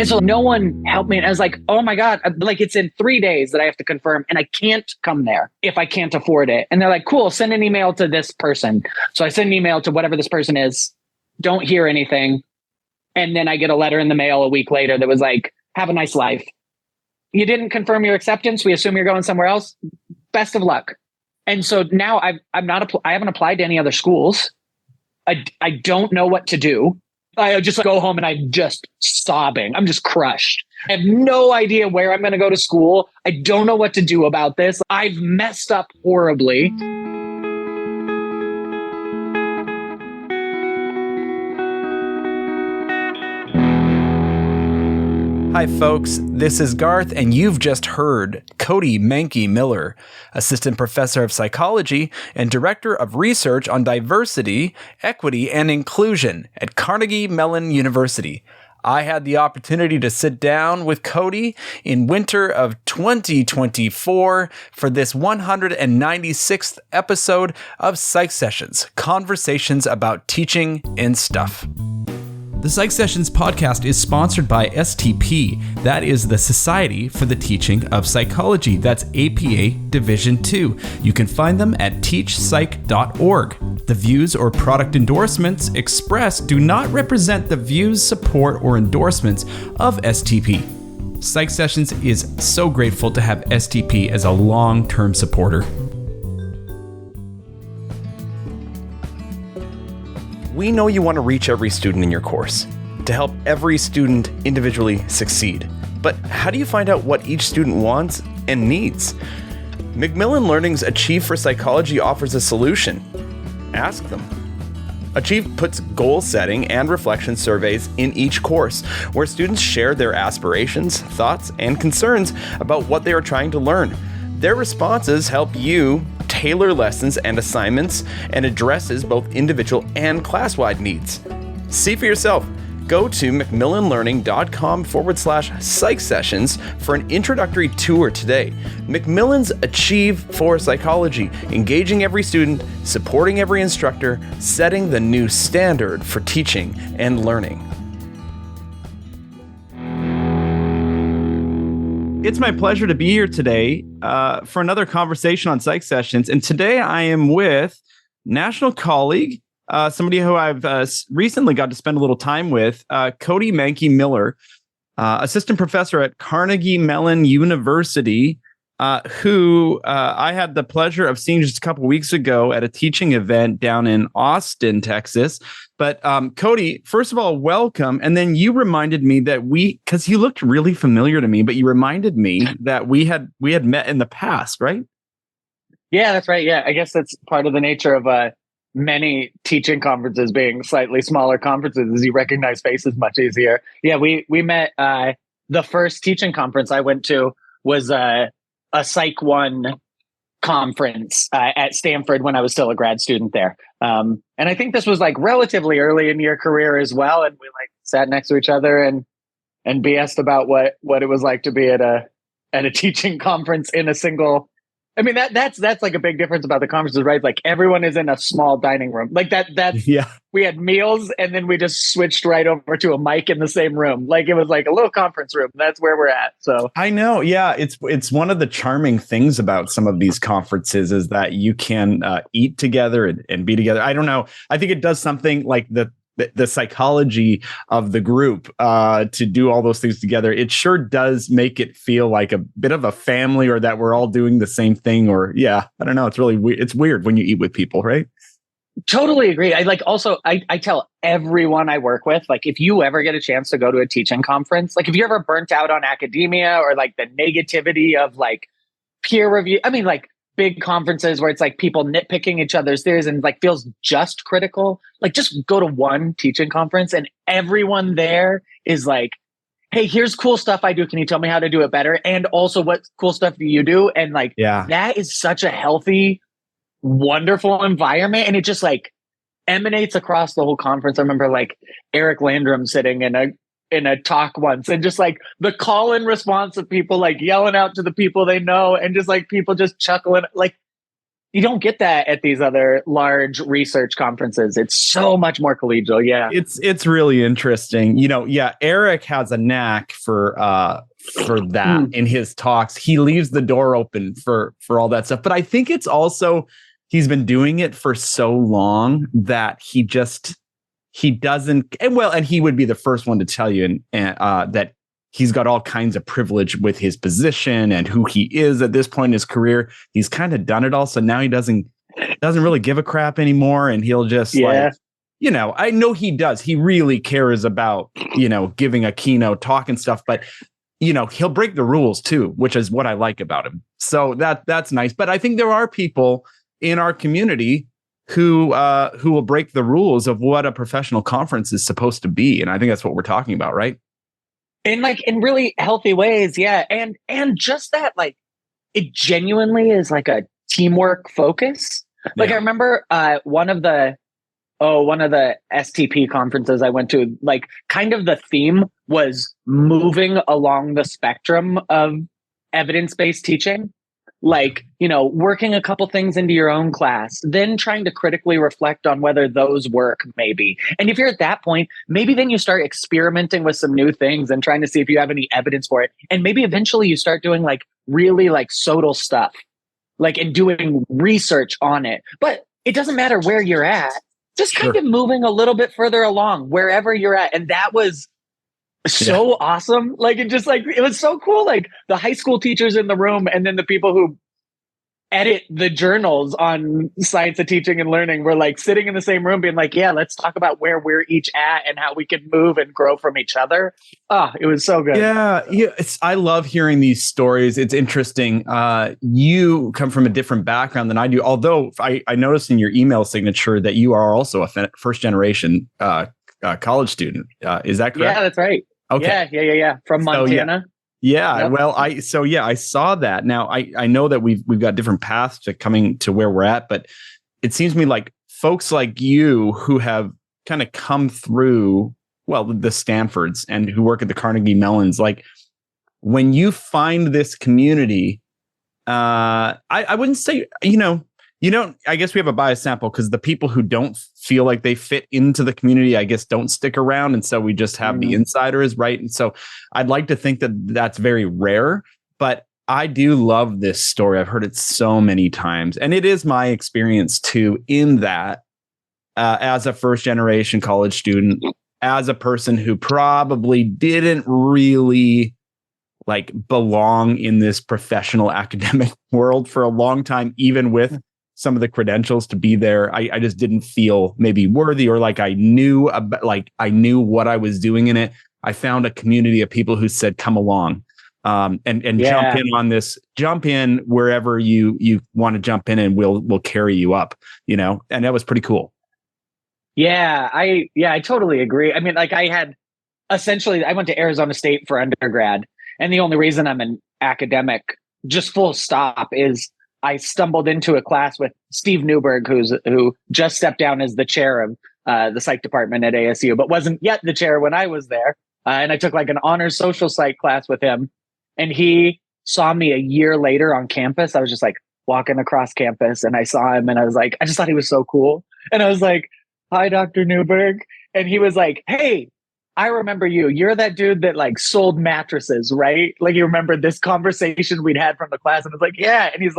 And so no one helped me. And I was like, oh my God, like it's in 3 days that I have to confirm and I can't come there if I can't afford it. And they're like, cool, send an email to this person. So I send an email to whatever this person is, don't hear anything. And then I get a letter in the mail a week later that was like, have a nice life. You didn't confirm your acceptance. We assume you're going somewhere else. Best of luck. And so now I haven't applied to any other schools. I don't know what to do. I just go home and I'm just sobbing. I'm just crushed. I have no idea where I'm going to go to school. I don't know what to do about this. I've messed up horribly. Hi folks, this is Garth and you've just heard Kody Manke-Miller, Assistant Professor of Psychology and Director of Research on Diversity, Equity, and Inclusion at Carnegie Mellon University. I had the opportunity to sit down with Kody in winter of 2024 for this 196th episode of Psych Sessions, Conversations about Teaching and Stuff. The Psych Sessions podcast is sponsored by STP. That is the Society for the Teaching of Psychology. That's APA Division 2. You can find them at teachpsych.org. The views or product endorsements expressed do not represent the views, support, or endorsements of STP. Psych Sessions is so grateful to have STP as a long-term supporter. We know you want to reach every student in your course, to help every student individually succeed. But how do you find out what each student wants and needs? Macmillan Learning's Achieve for Psychology offers a solution. Ask them. Achieve puts goal setting and reflection surveys in each course, where students share their aspirations, thoughts, and concerns about what they are trying to learn. Their responses help you tailor lessons and assignments and addresses both individual and class-wide needs. See for yourself. Go to macmillanlearning.com/psych sessions for an introductory tour today. Macmillan's Achieve for Psychology, engaging every student, supporting every instructor, setting the new standard for teaching and learning. It's my pleasure to be here today for another conversation on Psych Sessions. And today I am with national colleague, somebody who I've recently got to spend a little time with, Kody Manke-Miller, assistant professor at Carnegie Mellon University, who I had the pleasure of seeing just a couple weeks ago at a teaching event down in Austin, Texas. But Kody, first of all, welcome. And then you reminded me that because you looked really familiar to me, but you reminded me that we had met in the past, right? Yeah, that's right. Yeah, I guess that's part of the nature of many teaching conferences being slightly smaller conferences, is you recognize faces much easier. Yeah, we met. The first teaching conference I went to was a Psych 1 conference at Stanford when I was still a grad student there. And I think this was like relatively early in your career as well. And we like sat next to each other and BS'd about what it was like to be at a teaching conference in a single. I mean, that's like a big difference about the conferences, right? Like everyone is in a small dining room like that. Yeah. We had meals and then we just switched right over to a mic in the same room. Like it was like a little conference room. That's where we're at. So I know. Yeah. It's one of the charming things about some of these conferences is that you can eat together and be together. I don't know. I think it does something like the psychology of the group to do all those things together. It sure does make it feel like a bit of a family, or that we're all doing the same thing, or I don't know. It's really weird. It's weird when you eat with people, right? Totally agree. I tell everyone I work with, like, if you ever get a chance to go to a teaching conference, like if you're ever burnt out on academia or like the negativity of like peer review, I mean, like big conferences where it's like people nitpicking each other's theories and like feels just critical, like just go to one teaching conference and everyone there is like, hey, here's cool stuff I do. Can you tell me how to do it better? And also, what cool stuff do you do? And like, that is such a healthy, wonderful environment. And it just like emanates across the whole conference. I remember like Eric Landrum sitting in a talk once and just like the call and response of people like yelling out to the people they know and just like people just chuckling. Like you don't get that at these other large research conferences. It's so much more collegial. Yeah. It's really interesting. Eric has a knack for that in his talks. He leaves the door open for all that stuff. But I think it's also he's been doing it for so long that he doesn't, and he would be the first one to tell you that he's got all kinds of privilege with his position and who he is at this point in his career. He's kind of done it all. So now he doesn't really give a crap anymore. And he'll just I know he does. He really cares about, giving a keynote talk and stuff, but he'll break the rules too, which is what I like about him. So that's nice. But I think there are people in our community who will break the rules of what a professional conference is supposed to be. And I think that's what we're talking about, right? In really healthy ways. Yeah. And just that, it genuinely is like a teamwork focus. I remember one of the STP conferences I went to, kind of the theme was moving along the spectrum of evidence-based teaching. Working a couple things into your own class, then trying to critically reflect on whether those work, maybe. And if you're at that point, maybe then you start experimenting with some new things and trying to see if you have any evidence for it. And maybe eventually you start doing really SOTL stuff, and doing research on it. But it doesn't matter where you're at, just kind of moving a little bit further along wherever you're at. And that was so awesome. It was so cool. The high school teachers in the room, and then the people who edit the journals on science of teaching and learning were sitting in the same room being let's talk about where we're each at and how we can move and grow from each other. It was so good. Yeah. I love hearing these stories. It's interesting. You come from a different background than I do, although I noticed in your email signature that you are also a first generation college student. Is that correct? Yeah, that's right. Okay. Yeah. From Montana. Yeah. Yep. Well, I saw that. Now I know that we've got different paths to coming to where we're at, but it seems to me like folks like you who have kind of come through, the Stanfords and who work at the Carnegie Mellons, when you find this community, I wouldn't say, I guess we have a bias sample because the people who don't feel like they fit into the community, I guess, don't stick around. And so we just have the insiders, right? And so I'd like to think that that's very rare, but I do love this story. I've heard it so many times. And it is my experience too, in that as a first generation college student, as a person who probably didn't really belong in this professional academic world for a long time, even with some of the credentials to be there. I just didn't feel maybe worthy or I knew what I was doing in it. I found a community of people who said, come along, and jump in on this, jump in wherever you want to jump in, and we'll carry you up, and that was pretty cool. Yeah, I totally agree. I mean, I went to Arizona State for undergrad, and the only reason I'm an academic, just full stop, is I stumbled into a class with Steve Newberg, who just stepped down as the chair of the psych department at ASU, but wasn't yet the chair when I was there. And I took an honors social psych class with him, and he saw me a year later on campus. I was just walking across campus, and I saw him, and I was I just thought he was so cool. And I was hi, Dr. Newberg. And he was hey, I remember you. You're that dude that sold mattresses, right? You remember this conversation we'd had from the class. And I was yeah. And he's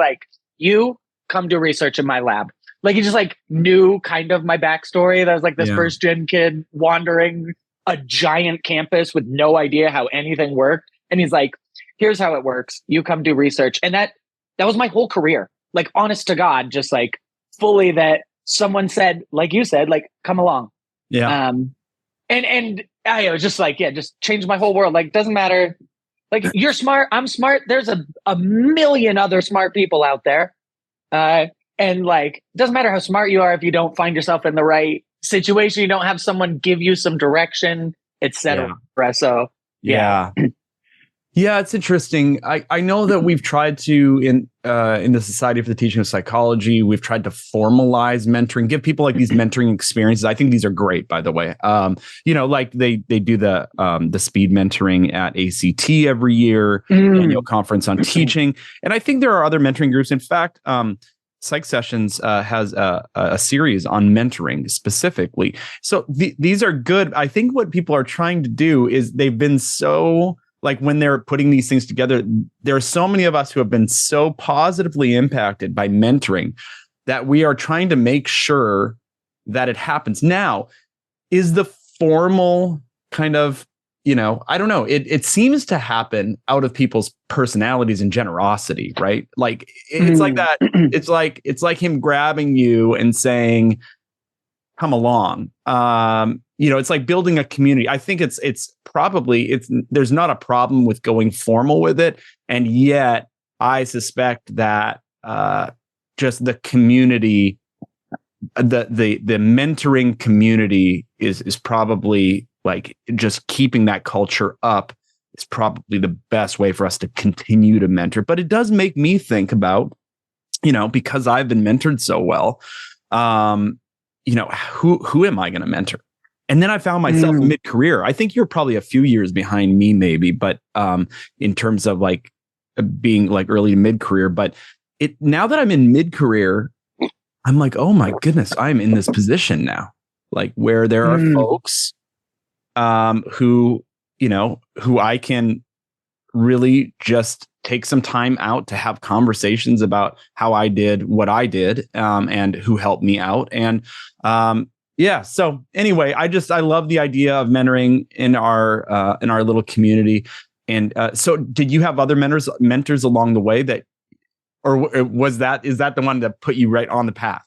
you come do research in my lab. He just knew kind of my backstory. That I was this first gen kid wandering a giant campus with no idea how anything worked. And he's here's how it works. You come do research. And that was my whole career. Honest to God, just fully that someone said, you said, come along. Yeah. And I was just just changed my whole world. Doesn't matter. You're smart. I'm smart. There's a million other smart people out there. And doesn't matter how smart you are if you don't find yourself in the right situation, you don't have someone give you some direction, etc. So yeah. Yeah, it's interesting. I know that we've tried to in the Society for the Teaching of Psychology, we've tried to formalize mentoring, give people these mentoring experiences. I think these are great, by the way. They do the speed mentoring at ACT every year, annual conference on teaching, and I think there are other mentoring groups. In fact, Psych Sessions has a series on mentoring specifically. So these are good. I think what people are trying to do is they've been so, like, when they're putting these things together, there are so many of us who have been so positively impacted by mentoring that we are trying to make sure that it happens. Now, is the formal kind of, I don't know. It seems to happen out of people's personalities and generosity, right? Like it's like that. It's like him grabbing you and saying, "Come along." It's like building a community. I think it's there's not a problem with going formal with it, and yet I suspect that just the community, the mentoring community is probably, like, just keeping that culture up is probably the best way for us to continue to mentor. But it does make me think about, because I've been mentored so well, who am I going to mentor? And then I found myself mid-career. I think you're probably a few years behind me, maybe, but in terms of like being like early to mid-career. But now that I'm in mid-career, I'm like, oh my goodness, I'm in this position now, like where there are folks who I can really just take some time out to have conversations about how I did what I did, and who helped me out. And so anyway, I love the idea of mentoring in our little community. And so did you have other mentors along the way that, or is that the one that put you right on the path?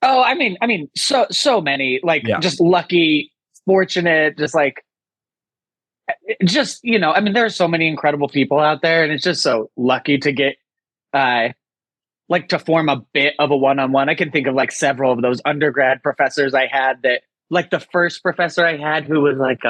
Oh, I mean, so many, like, just lucky, fortunate, just like, there are so many incredible people out there, and it's just so lucky to get, like, to form a bit of a one-on-one. I can think of like several of those undergrad professors I had that, like, the first professor I had who was like,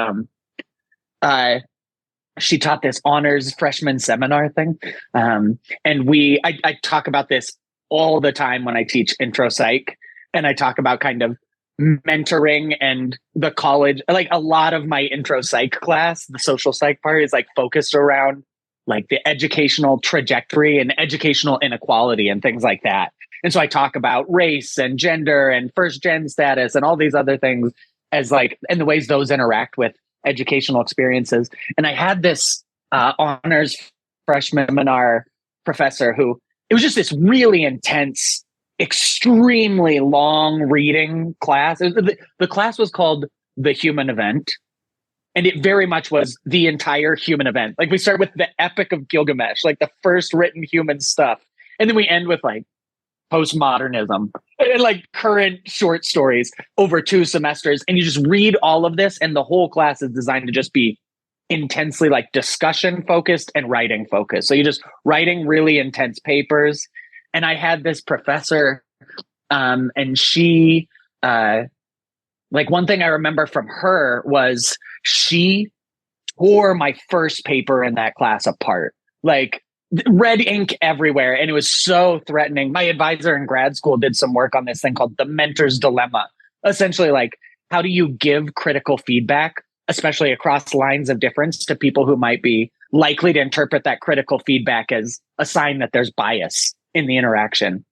she taught this honors freshman seminar thing. And I talk about this all the time when I teach intro psych, and I talk about kind of mentoring and the college. Like, a lot of my intro psych class, the social psych part, is like focused around like the educational trajectory and educational inequality and things like that. And so I talk about race and gender and first gen status and all these other things as like, and the ways those interact with educational experiences. And I had this honors freshman seminar professor who, it was just this really intense, extremely long reading class. The class was called The Human Event, and it very much was the entire human event. Like, we start with the Epic of Gilgamesh, like the first written human stuff, and then we end with like postmodernism and like current short stories over 2 semesters. And you just read all of this, and the whole class is designed to just be intensely like discussion focused and writing focused. So you're just writing really intense papers. And I had this professor, and she, like, one thing I remember from her was she tore my first paper in that class apart, like red ink everywhere. And it was so threatening. My advisor in grad school did some work on this thing called the mentor's dilemma. Essentially, like, how do you give critical feedback, especially across lines of difference, to people who might be likely to interpret that critical feedback as a sign that there's bias in the interaction.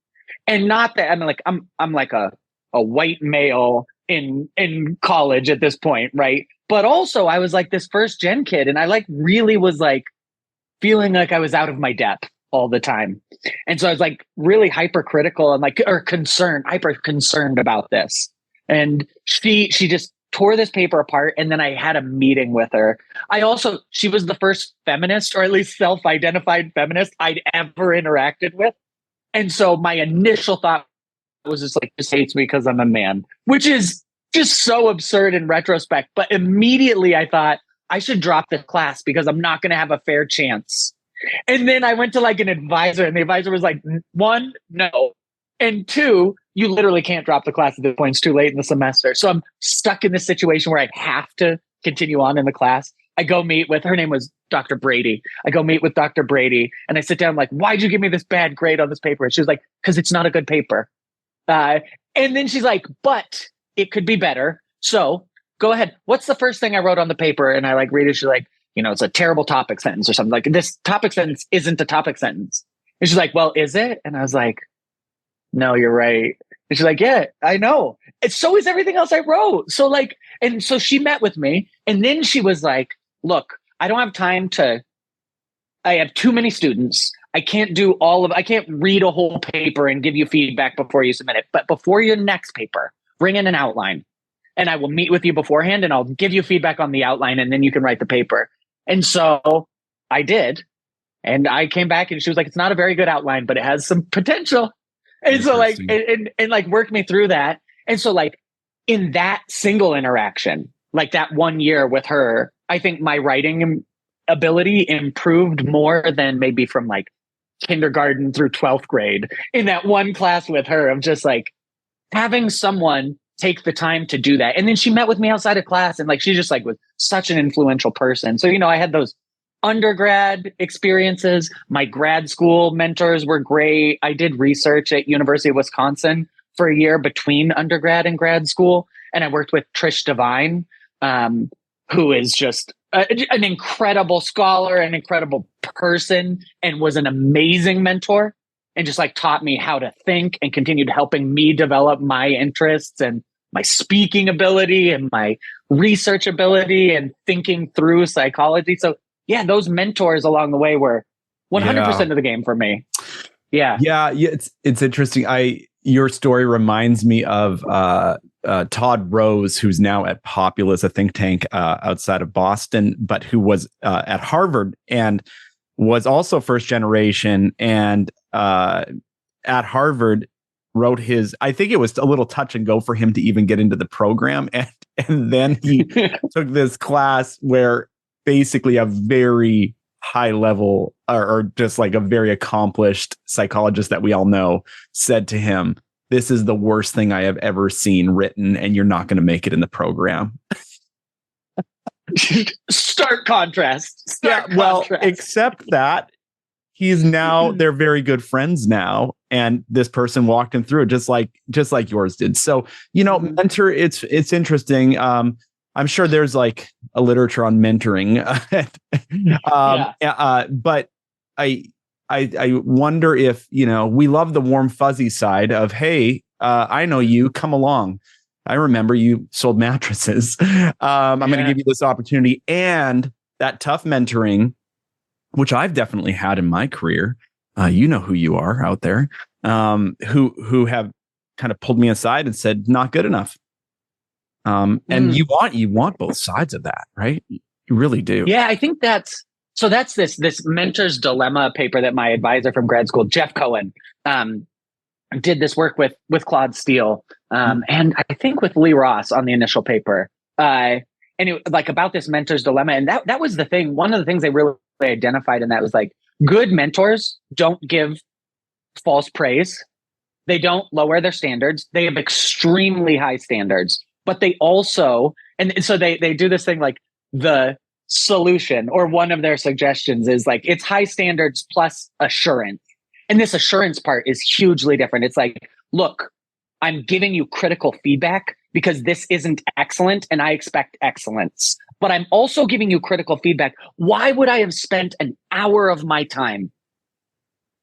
And not that I'm like a white male in college at this point, right? But also I was like this first gen kid, and I like really was like feeling like I was out of my depth all the time. And so I was like really hypercritical and like, or hyper concerned about this. And she just tore this paper apart. And then I had a meeting with her. She was the first feminist, or at least self-identified feminist, I'd ever interacted with. And so my initial thought was just like, this hates me because I'm a man, which is just so absurd in retrospect. But immediately I thought I should drop the class because I'm not going to have a fair chance. And then I went to like an advisor, and the advisor was like, 1, no. And 2, you literally can't drop the class at this point. It's too late in the semester. So I'm stuck in this situation where I have to continue on in the class. I go meet with, her name was Dr. Brady. I go meet with Dr. Brady, and I sit down, like, why'd you give me this bad grade on this paper? And she was like, because it's not a good paper. And then she's like, but it could be better. So go ahead. What's the first thing I wrote on the paper? And I like read it. She's like, it's a terrible topic sentence or something. Like, this topic sentence isn't a topic sentence. And she's like, well, is it? And I was like, no, you're right. And she's like, yeah, I know. And so is everything else I wrote. So like, and so she met with me and then she was like, look, I don't have time I have too many students. I can't read a whole paper and give you feedback before you submit it. But before your next paper, bring in an outline and I will meet with you beforehand and I'll give you feedback on the outline and then you can write the paper. And so I did. And I came back and she was like, it's not a very good outline, but it has some potential. And so like, and like worked me through that. And so like in that single interaction, like that 1 year with her, I think my writing ability improved more than maybe from like kindergarten through 12th grade in that one class with her of just like having someone take the time to do that. And then she met with me outside of class and like, she just like was such an influential person. So, I had those undergrad experiences. My grad school mentors were great. I did research at University of Wisconsin for a year between undergrad and grad school. And I worked with Trish Devine, who is just an incredible scholar, an incredible person, and was an amazing mentor and just like taught me how to think and continued helping me develop my interests and my speaking ability and my research ability and thinking through psychology. So yeah, those mentors along the way were 100% of the game for me. Yeah. Yeah. It's interesting. Your story reminds me of Todd Rose, who's now at Populous, a think tank outside of Boston, but who was at Harvard and was also first generation. And at Harvard wrote I think it was a little touch and go for him to even get into the program. And then he took this class where basically a very high level or just like a very accomplished psychologist that we all know said to him, this is the worst thing I have ever seen written, and you're not going to make it in the program. Stark contrast. Well, except that he's now, they're very good friends now. And this person walked him through it just like yours did. So, mentor, it's interesting. I'm sure there's like a literature on mentoring. But I wonder if, we love the warm fuzzy side of, hey, I know you, come along. I remember you sold mattresses. I'm going to give you this opportunity, and that tough mentoring, which I've definitely had in my career. You know who you are out there, who have kind of pulled me aside and said, not good enough. And you want both sides of that, right? You really do. Yeah, I think that's this mentor's dilemma paper that my advisor from grad school, Jeff Cohen, did this work with Claude Steele, and I think with Lee Ross on the initial paper, and it like about this mentor's dilemma. And that was the thing. One of the things they really identified in that was like, good mentors don't give false praise. They don't lower their standards. They have extremely high standards. But they also, and so they do this thing like the solution, or one of their suggestions is like, it's high standards plus assurance. And this assurance part is hugely different. It's like, look, I'm giving you critical feedback because this isn't excellent and I expect excellence. But I'm also giving you critical feedback. Why would I have spent an hour of my time,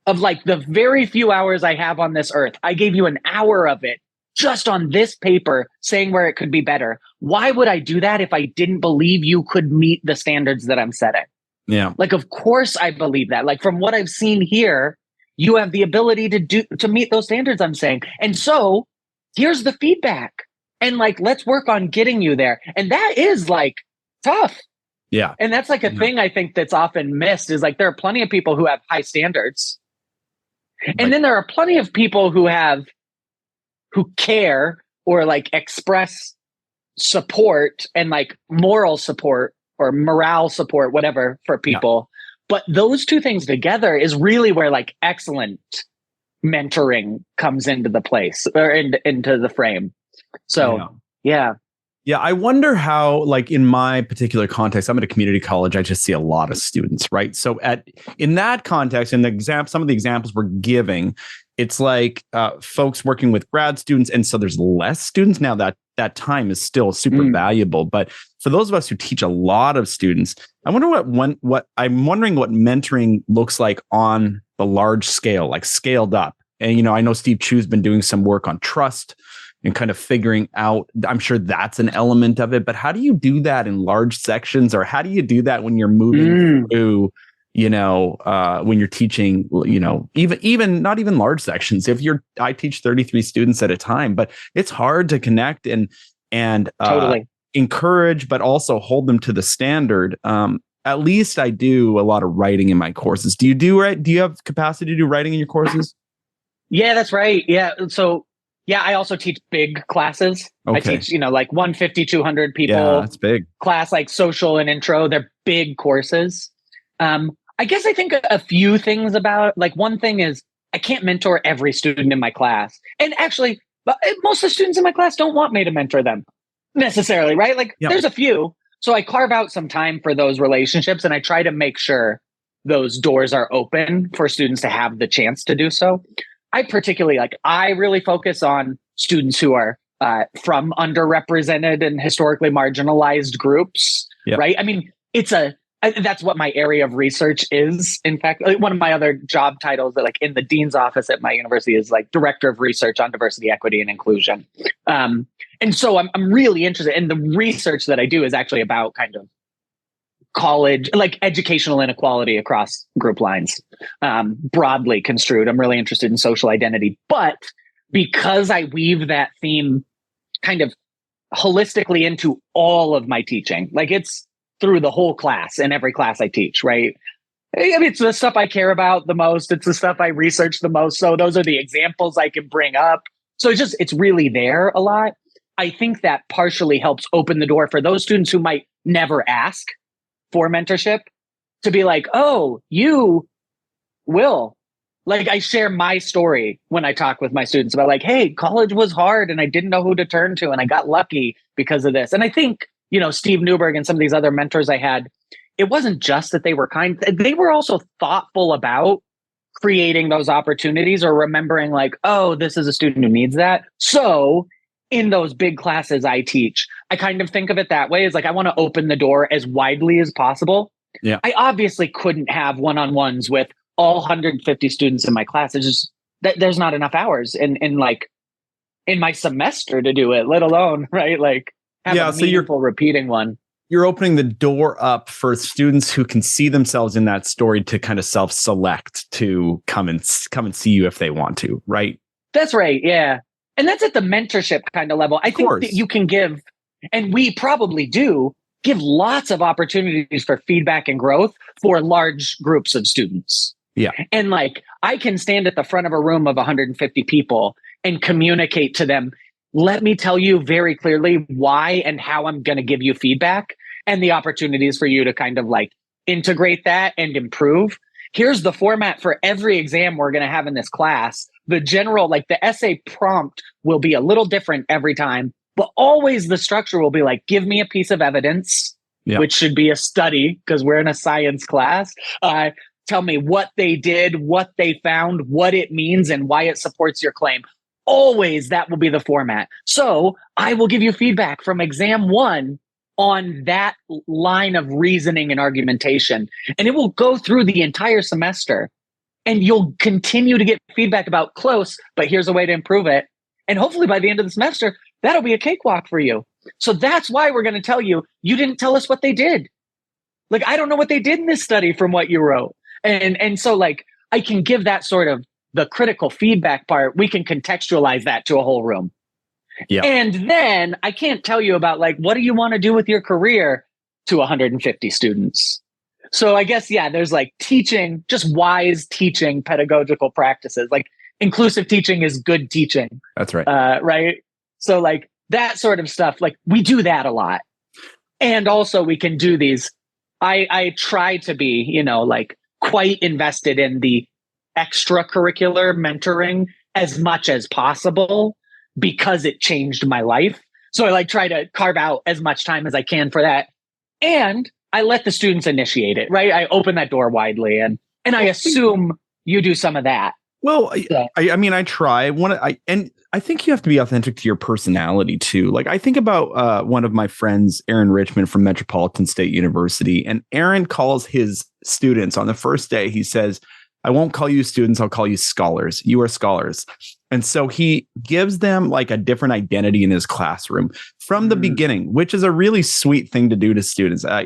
of like the very few hours I have on this earth? I gave you an hour of it just on this paper saying where it could be better. Why would I do that if I didn't believe you could meet the standards that I'm setting? Yeah. Like, of course I believe that. Like, from what I've seen here, you have the ability to meet those standards I'm saying. And so here's the feedback. And like, let's work on getting you there. And that is like tough. Yeah. And that's like a thing I think that's often missed is like, there are plenty of people who have high standards. And then there are plenty of people who care or like express support and like moral support or morale support, whatever, for people. Yeah. But those two things together is really where like excellent mentoring comes into the place or into the frame. So, yeah. Yeah, I wonder how, like in my particular context, I'm at a community college. I just see a lot of students, right? So in that context, in some of the examples we're giving, it's like folks working with grad students, and so there's less students now. That time is still super valuable. But for those of us who teach a lot of students, I wonder what I'm wondering what mentoring looks like on the large scale, like scaled up. And, I know Steve Chu's been doing some work on trust and kind of figuring out, I'm sure that's an element of it, but how do you do that in large sections, or how do you do that when you're moving through, when you're teaching, even not even large sections. I teach 33 students at a time, but it's hard to connect and totally encourage, but also hold them to the standard. At least I do a lot of writing in my courses. Do you have capacity to do writing in your courses? Yeah, that's right. Yeah. So yeah, I also teach big classes. Okay. I teach, like 150, 200 people. Yeah, that's big. Class like social and intro. They're big courses. I guess I think a few things about, like, one thing is I can't mentor every student in my class. And actually, most of the students in my class don't want me to mentor them necessarily, right? Like There's a few. So I carve out some time for those relationships, and I try to make sure those doors are open for students to have the chance to do so. I really focus on students who are from underrepresented and historically marginalized groups, right? I mean, that's what my area of research is. In fact, one of my other job titles that, like, in the dean's office at my university is like director of research on diversity, equity, and inclusion. And so I'm really interested in the research that I do is actually about kind of college, like educational inequality across group lines, broadly construed. I'm really interested in social identity, but because I weave that theme kind of holistically into all of my teaching, like it's through the whole class and every class I teach, right? I mean, it's the stuff I care about the most. It's the stuff I research the most. So those are the examples I can bring up. So it's really there a lot. I think that partially helps open the door for those students who might never ask for mentorship to be like, oh, you will. Like, I share my story when I talk with my students about, like, hey, college was hard and I didn't know who to turn to and I got lucky because of this. And I think, Steve Newberg and some of these other mentors I had, it wasn't just that they were kind, they were also thoughtful about creating those opportunities or remembering, like, oh, this is a student who needs that. So in those big classes I teach, I kind of think of it that way. It's like, I want to open the door as widely as possible. Yeah. I obviously couldn't have one-on-ones with all 150 students in my class. It's just there's not enough hours in my semester to do it, let alone, right? Like, have a meaningful repeating one. You're opening the door up for students who can see themselves in that story to kind of self-select to come and see you if they want to, right? That's right. Yeah. And that's at the mentorship kind of level. I think that you can give, and we probably do, give lots of opportunities for feedback and growth for large groups of students. Yeah. And like, I can stand at the front of a room of 150 people and communicate to them, let me tell you very clearly why and how I'm going to give you feedback and the opportunities for you to kind of like integrate that and improve. Here's the format for every exam we're going to have in this class. The general, like the essay prompt will be a little different every time, but always the structure will be like, give me a piece of evidence, which should be a study because we're in a science class. Tell me what they did, what they found, what it means, and why it supports your claim. Always that will be the format. So I will give you feedback from exam one on that line of reasoning and argumentation. And it will go through the entire semester. And you'll continue to get feedback about close, but here's a way to improve it. And hopefully by the end of the semester, that'll be a cakewalk for you. So that's why we're going to tell you, you didn't tell us what they did. Like, I don't know what they did in this study from what you wrote. And so like, I can give that sort of the critical feedback part. We can contextualize that to a whole room. Yeah. And then I can't tell you about like, what do you want to do with your career to 150 students? So I guess, there's like teaching, just wise teaching pedagogical practices. Like inclusive teaching is good teaching. That's right. Right. So like that sort of stuff, like we do that a lot. And also we can do these. I try to be, like quite invested in the extracurricular mentoring as much as possible because it changed my life. So I like try to carve out as much time as I can for that. And I let the students initiate it, right? I open that door widely and I assume you do some of that. Well, I mean, I try. And I think you have to be authentic to your personality too. Like I think about one of my friends, Aaron Richmond from Metropolitan State University, and Aaron calls his students on the first day. He says, I won't call you students. I'll call you scholars. You are scholars. And so he gives them like a different identity in his classroom from the beginning, which is a really sweet thing to do to students. I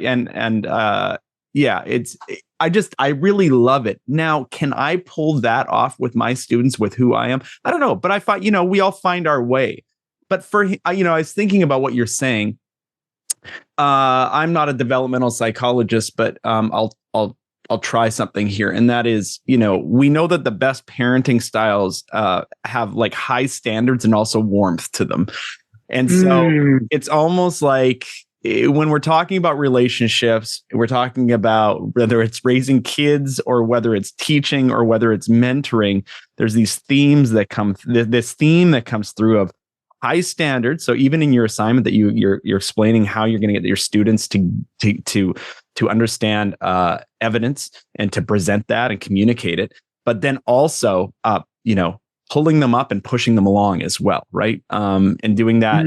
really love it. Now, can I pull that off with my students with who I am? I don't know, but I thought, we all find our way. But I was thinking about what you're saying. I'm not a developmental psychologist, but I'll try something here. And that is, we know that the best parenting styles have like high standards and also warmth to them. And so it's almost like when we're talking about relationships, we're talking about whether it's raising kids or whether it's teaching or whether it's mentoring, there's these themes that come, this theme that comes through of high standards. So even in your assignment that you're explaining how you're going to get your students to understand evidence and to present that and communicate it, but then also pulling them up and pushing them along as well, right? And doing that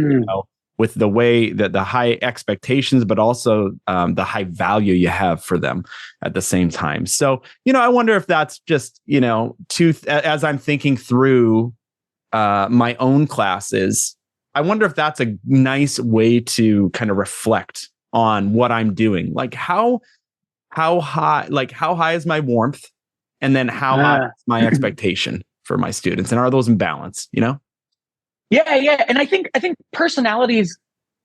with the way that the high expectations, but also the high value you have for them at the same time. So I wonder if that's just as I'm thinking through my own classes, I wonder if that's a nice way to kind of reflect on what I'm doing. Like how high is my warmth? And then how high is my expectation for my students? And are those in balance, Yeah. And I think personalities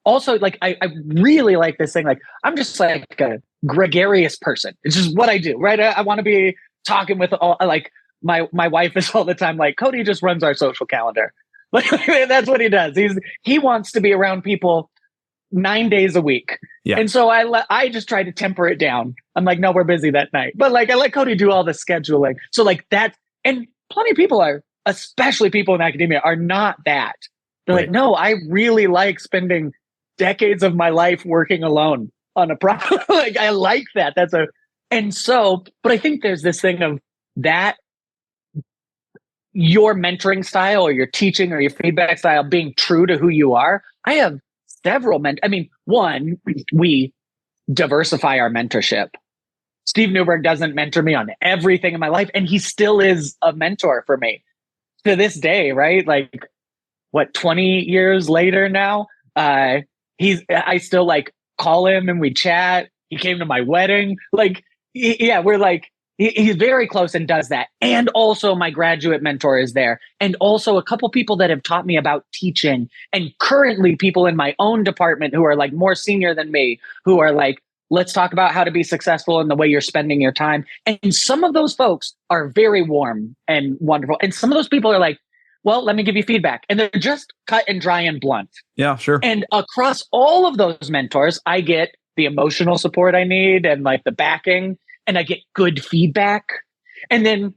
also, like, I really like this thing. Like, I'm just like a gregarious person. It's just what I do, right? I want to be talking with all, like, my wife is all the time like, Kody just runs our social calendar. Like, that's what he does. He wants to be around people 9 days a week. Yeah. And so I just try to temper it down. I'm like, no, we're busy that night. But like, I let Kody do all the scheduling. So like that, and plenty of people are, especially people in academia, are not that. They're like, no, I really like spending decades of my life working alone on a project. Like, I like that. But I think there's this thing of that, your mentoring style or your teaching or your feedback style being true to who you are. I have several one, we diversify our mentorship. Steve Newberg doesn't mentor me on everything in my life, and he still is a mentor for me to this day, right? Like, 20 years later now, I still like call him and we chat. He came to my wedding. Like, we're like, he's very close and does that. And also my graduate mentor is there. And also a couple people that have taught me about teaching, and currently people in my own department who are like more senior than me, who are like, let's talk about how to be successful in the way you're spending your time. And some of those folks are very warm and wonderful. And some of those people are like, well, let me give you feedback. And they're just cut and dry and blunt. Yeah, sure. And across all of those mentors, I get the emotional support I need and like the backing, and I get good feedback. And then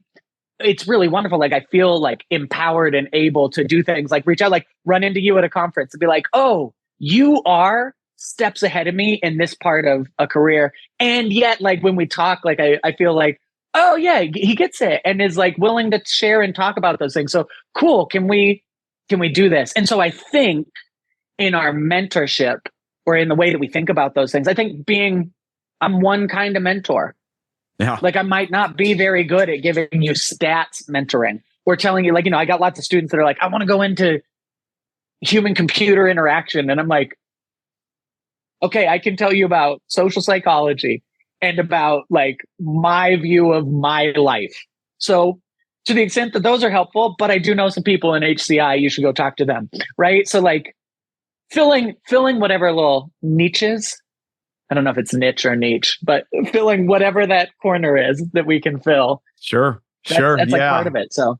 it's really wonderful. Like, I feel like empowered and able to do things like reach out, like run into you at a conference and be like, oh, you are steps ahead of me in this part of a career. And yet, like, when we talk, like, I feel like, oh yeah, he gets it and is like willing to share and talk about those things. So cool. Can we do this? And so I think in our mentorship, or in the way that we think about those things, I think I'm one kind of mentor. Yeah. Like, I might not be very good at giving you stats mentoring or telling you, like, I got lots of students that are like, I want to go into human computer interaction. And I'm like, okay, I can tell you about social psychology and about like my view of my life. So to the extent that those are helpful, but I do know some people in HCI, you should go talk to them. Right. So like filling whatever little niches, I don't know if it's niche or niche, but filling whatever that corner is that we can fill. Sure. That's like part of it. So,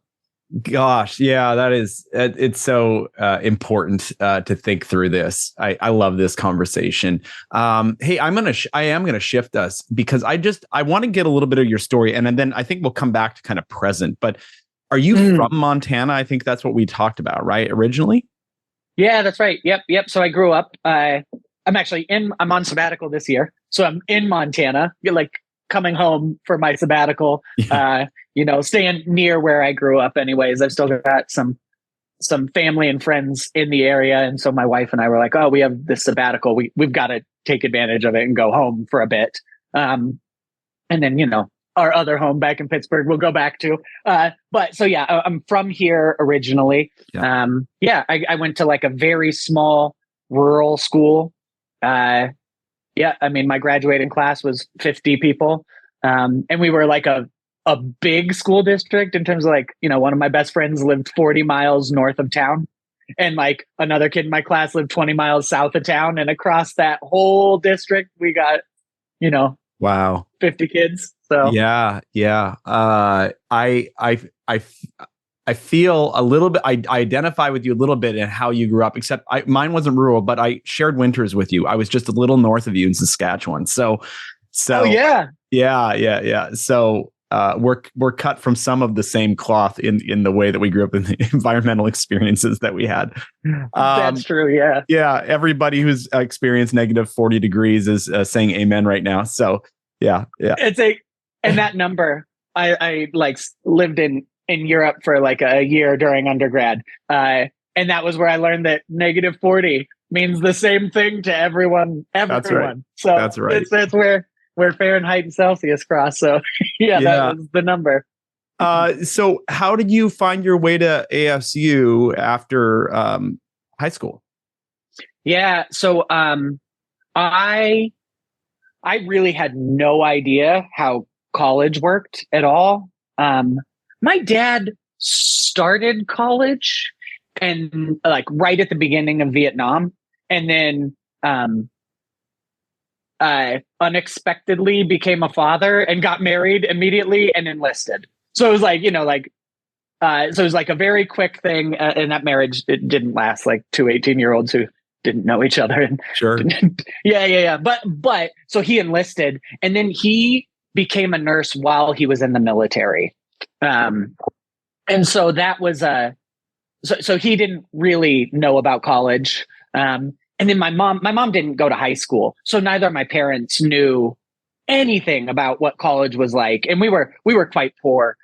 gosh, yeah, it's so important to think through this. I love this conversation. Hey, I am gonna shift us because I want to get a little bit of your story, and then I think we'll come back to kind of present. But are you from Montana? I think that's what we talked about, right? Originally. Yeah, that's right. Yep. So I grew up. I'm on sabbatical this year. So I'm in Montana, like coming home for my sabbatical, staying near where I grew up anyways. I've still got some family and friends in the area. And so my wife and I were like, oh, we have this sabbatical. We've got to take advantage of it and go home for a bit. And then, our other home back in Pittsburgh we'll go back to. But so yeah, I'm from here originally. I went to like a very small rural school. I mean, my graduating class was 50 people. And we were like a big school district in terms of like, one of my best friends lived 40 miles north of town. And like another kid in my class lived 20 miles south of town. And across that whole district, we got, wow, 50 kids. So yeah. I feel a little bit, I identify with you a little bit in how you grew up, except mine wasn't rural, but I shared winters with you. I was just a little north of you in Saskatchewan. So oh yeah. So we're cut from some of the same cloth in the way that we grew up, in the environmental experiences that we had. That's true. Yeah. Yeah. Everybody who's experienced negative 40 degrees is saying amen right now. So yeah. And that number, I like lived in Europe for like a year during undergrad. And that was where I learned that negative 40 means the same thing to everyone. That's right. So that's right. That's where Fahrenheit and Celsius cross. So that was the number. So how did you find your way to ASU after high school? Yeah. So I really had no idea how college worked at all. My dad started college and like right at the beginning of Vietnam, and then unexpectedly became a father and got married immediately and enlisted. So it was like, so it was like a very quick thing. And that marriage, it didn't last, like 2 18-year-olds who didn't know each other. And sure. Yeah. But so he enlisted and then he became a nurse while he was in the military. And so that was so he didn't really know about college. And then my mom didn't go to high school. So neither of my parents knew anything about what college was like. And we were quite poor.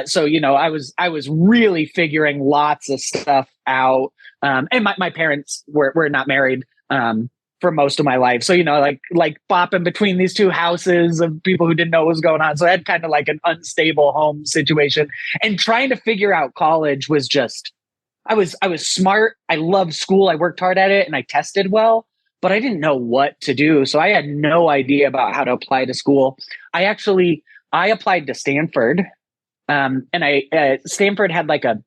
So, I was really figuring lots of stuff out. And my parents were not married, for most of my life. So, like bopping between these two houses of people who didn't know what was going on. So I had kind of like an unstable home situation, and trying to figure out college was just, I was smart. I loved school. I worked hard at it and I tested well, but I didn't know what to do. So I had no idea about how to apply to school. I applied to Stanford. And Stanford had like a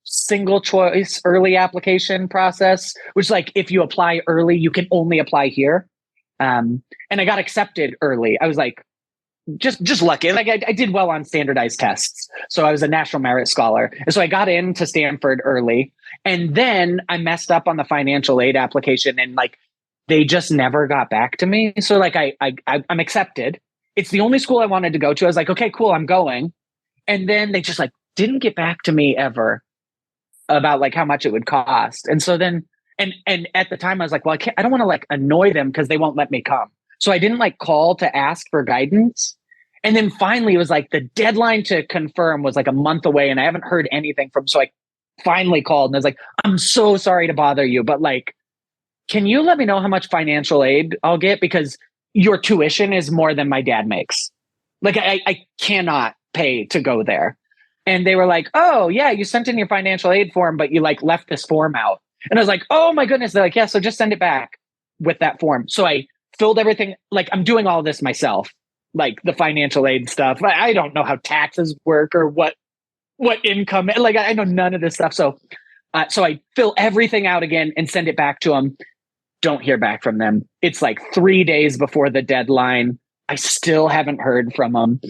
single choice early application process, which like if you apply early, you can only apply here. And I got accepted early. I was like, just lucky. Like I did well on standardized tests. So I was a National Merit Scholar. And so I got into Stanford early, and then I messed up on the financial aid application, and like, they just never got back to me. So like I'm accepted. It's the only school I wanted to go to. I was like, okay, cool, I'm going. And then they just like didn't get back to me ever about like how much it would cost. And so then, and at the time I was like, well, I don't want to like annoy them because they won't let me come. So I didn't like call to ask for guidance. And then finally it was like the deadline to confirm was like a month away, and I haven't heard anything from, so I finally called and I was like, I'm so sorry to bother you, but like, can you let me know how much financial aid I'll get? Because your tuition is more than my dad makes. Like I cannot pay to go there. And they were like, oh yeah, you sent in your financial aid form, but you like left this form out. And I was like, oh my goodness. They're like, yeah, so just send it back with that form. So I filled everything. Like I'm doing all this myself, like the financial aid stuff. I don't know how taxes work or what income, like I know none of this stuff. So I fill everything out again and send it back to them. Don't hear back from them. It's like 3 days before the deadline. I still haven't heard from them.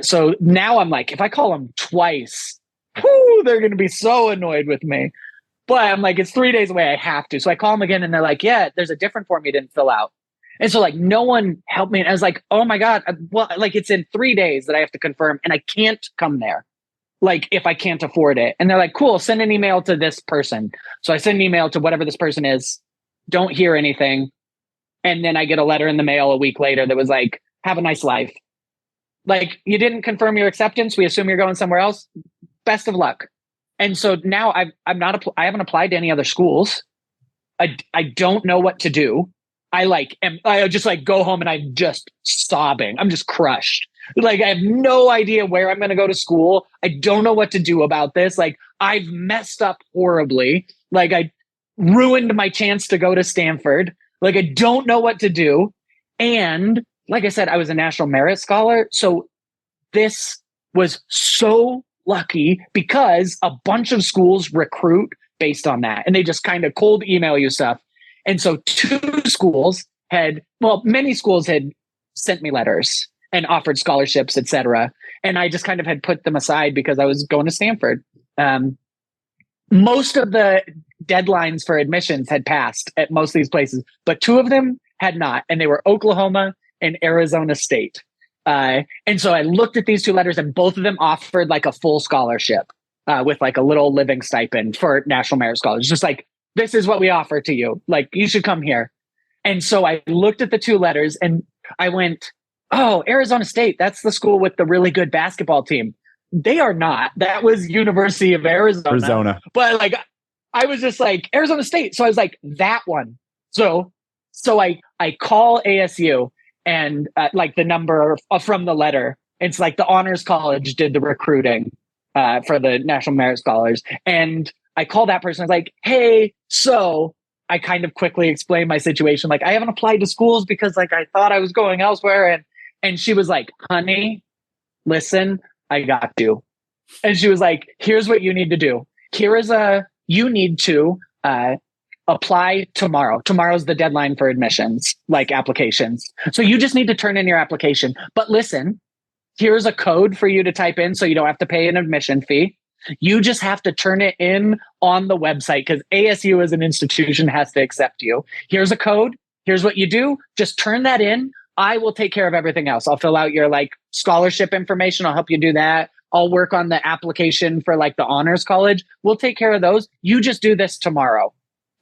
So now I'm like, if I call them twice, they're going to be so annoyed with me. But I'm like, it's 3 days away. I have to. So I call them again and they're like, yeah, there's a different form you didn't fill out. And so like, no one helped me. And I was like, oh my God, well, like it's in 3 days that I have to confirm and I can't come there. Like if I can't afford it. And they're like, cool, send an email to this person. So I send an email to whatever this person is. Don't hear anything. And then I get a letter in the mail a week later that was like, have a nice life. Like you didn't confirm your acceptance. We assume you're going somewhere else. Best of luck. And so now I haven't applied to any other schools. I don't know what to do. I just like go home and I'm just sobbing. I'm just crushed. Like, I have no idea where I'm going to go to school. I don't know what to do about this. Like, I've messed up horribly. Like, I ruined my chance to go to Stanford. Like, I don't know what to do. And like I said, I was a National Merit Scholar. So this was so lucky because a bunch of schools recruit based on that. And they just kind of cold email you stuff. And so many schools had sent me letters and offered scholarships, et cetera. And I just kind of had put them aside because I was going to Stanford. Most of the deadlines for admissions had passed at most of these places, but two of them had not. And they were Oklahoma and Arizona State. And so I looked at these two letters and both of them offered like a full scholarship with like a little living stipend for National Merit Scholars. Just like, this is what we offer to you. Like, you should come here. And so I looked at the two letters and I went, oh, Arizona State, that's the school with the really good basketball team. They are not. That was University of Arizona. But like, I was just like, Arizona State. So I was like, that one. So I call ASU and like the number from the letter. It's like the Honors College did the recruiting for the National Merit Scholars. And I called that person. I was like, hey, so I kind of quickly explained my situation. Like, I haven't applied to schools because like I thought I was going elsewhere. And she was like, honey, listen, I got you. And she was like, here's what you need to do. You need to apply tomorrow. Tomorrow's the deadline for admissions, like applications. So you just need to turn in your application. But listen, here's a code for you to type in so you don't have to pay an admission fee. You just have to turn it in on the website because ASU as an institution has to accept you. Here's a code. Here's what you do. Just turn that in. I will take care of everything else. I'll fill out your like scholarship information. I'll help you do that. I'll work on the application for like the Honors College. We'll take care of those. You just do this tomorrow.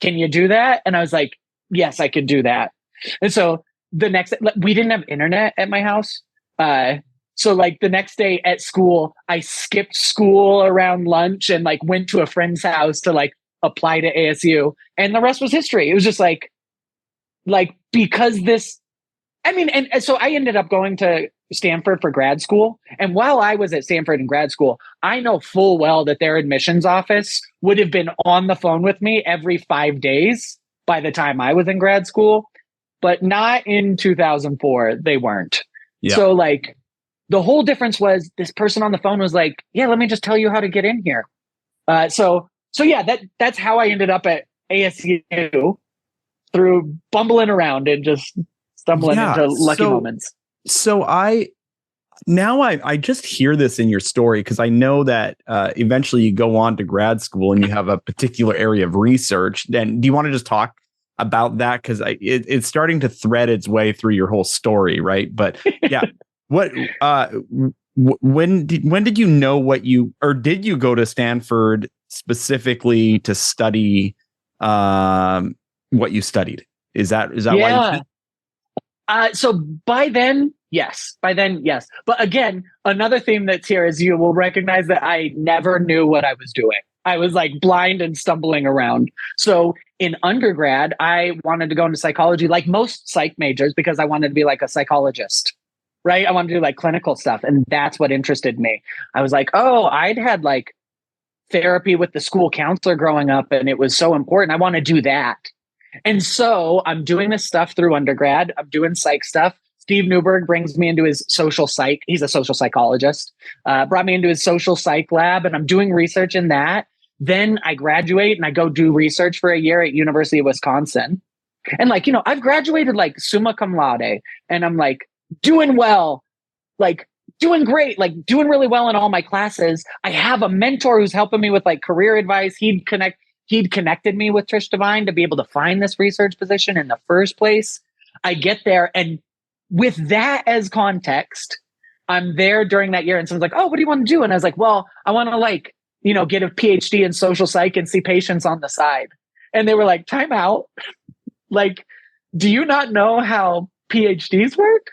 Can you do that? And I was like, yes, I could do that. And so we didn't have internet at my house. So like the next day at school, I skipped school around lunch and like went to a friend's house to like apply to ASU. And the rest was history. It was just like because and so I ended up going to Stanford for grad school. And while I was at Stanford in grad school, I know full well that their admissions office would have been on the phone with me every 5 days by the time I was in grad school, but not in 2004. They weren't. Yeah. So like the whole difference was this person on the phone was like, yeah, let me just tell you how to get in here. So yeah, that's how I ended up at ASU through bumbling around and just stumbling into lucky moments. So I just hear this in your story because I know that eventually you go on to grad school and you have a particular area of research. And do you want to just talk about that? Because it's starting to thread its way through your whole story, right? But yeah, when did you know did you go to Stanford specifically to study what you studied? Is that why you so by then, yes. But again, another theme that's here is you will recognize that I never knew what I was doing. I was like blind and stumbling around. So in undergrad, I wanted to go into psychology like most psych majors because I wanted to be like a psychologist, right? I wanted to do like clinical stuff. And that's what interested me. I was like, oh, I'd had like therapy with the school counselor growing up and it was so important. I want to do that. And so I'm doing this stuff through undergrad. I'm doing psych stuff. Steve Newberg brings me into his social psych. He's a social psychologist. Brought me into his social psych lab and I'm doing research in that. Then I graduate and I go do research for a year at University of Wisconsin. And like, I've graduated like summa cum laude and I'm like doing well, like doing great, like doing really well in all my classes. I have a mentor who's helping me with like career advice. He'd connected me with Trish Devine to be able to find this research position in the first place. I get there. And with that as context, I'm there during that year. And someone's like, oh, what do you want to do? And I was like, well, I want to like, get a PhD in social psych and see patients on the side. And they were like, time out. Like, do you not know how PhDs work?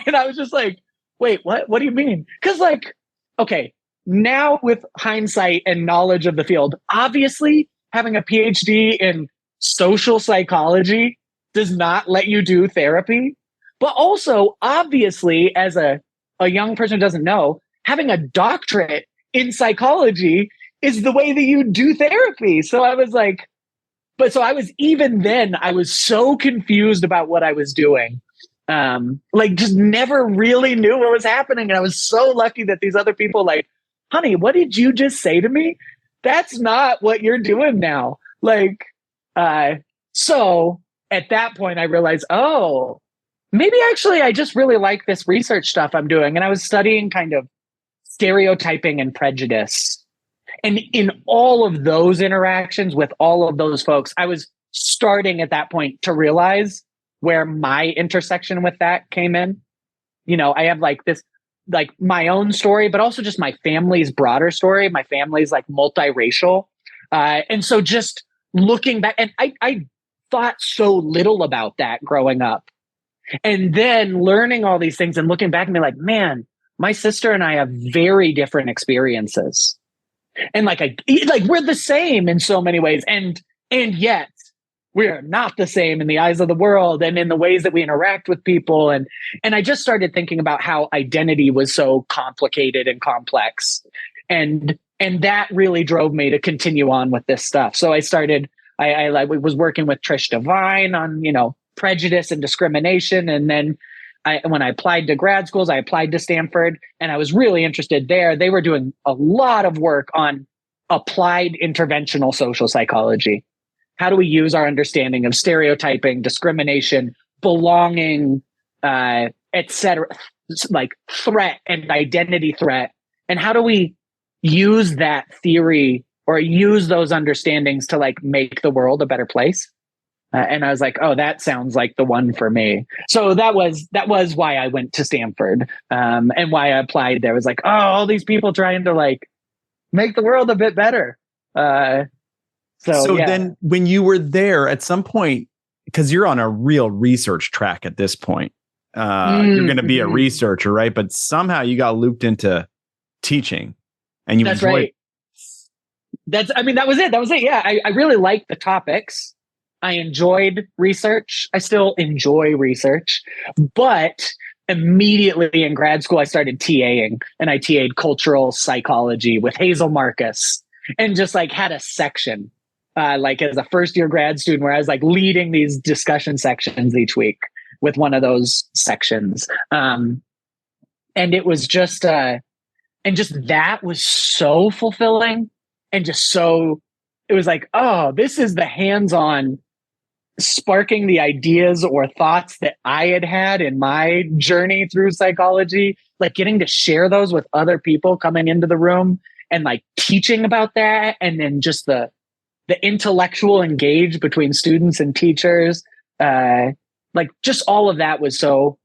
And I was just like, wait, what? What do you mean? Because like, okay, now with hindsight and knowledge of the field, obviously having a PhD in social psychology does not let you do therapy. But also, obviously, as a young person who doesn't know, having a doctorate in psychology is the way that you do therapy. So I was like, so I was, even then, I was so confused about what I was doing. Like, just never really knew what was happening. And I was so lucky that these other people, like, honey, what did you just say to me? That's not what you're doing now. Like, so at that point I realized, oh, maybe actually I just really like this research stuff I'm doing. And I was studying kind of stereotyping and prejudice. And in all of those interactions with all of those folks, I was starting at that point to realize where my intersection with that came in. You know, I have like this, like my own story, but also just my family's broader story. My family's like multiracial. And so just looking back, and I thought so little about that growing up. And then learning all these things and looking back and be like, man, my sister and I have very different experiences. And like we're the same in so many ways. And yet we are not the same in the eyes of the world and in the ways that we interact with people. And I just started thinking about how identity was so complicated and complex. And that really drove me to continue on with this stuff. So I started, I was working with Trish Devine on, you know, prejudice and discrimination. And then when I applied to grad schools, I applied to Stanford, and I was really interested there. They were doing a lot of work on applied interventional social psychology. How do we use our understanding of stereotyping, discrimination, belonging, et cetera, like threat and identity threat? And how do we use that theory or use those understandings to like make the world a better place? And I was like, oh, that sounds like the one for me. So that was why I went to Stanford, and why I applied there. It was like, oh, all these people trying to like make the world a bit better. So yeah. Then when you were there at some point, because you're on a real research track at this point, you're going to be a researcher, right? But somehow you got looped into teaching, and you That's right. That was it. That was it. Yeah. I really liked the topics. I enjoyed research. I still enjoy research, but immediately in grad school, I started TAing, and I TA'd cultural psychology with Hazel Marcus, and just like had a section, like as a first year grad student, where I was like leading these discussion sections each week with one of those sections. And it was just, and just that was so fulfilling, and just so, it was like, oh, this is the hands-on sparking the ideas or thoughts that I had in my journey through psychology, like getting to share those with other people coming into the room and like teaching about that. And then just the intellectual engage between students and teachers, like just all of that was so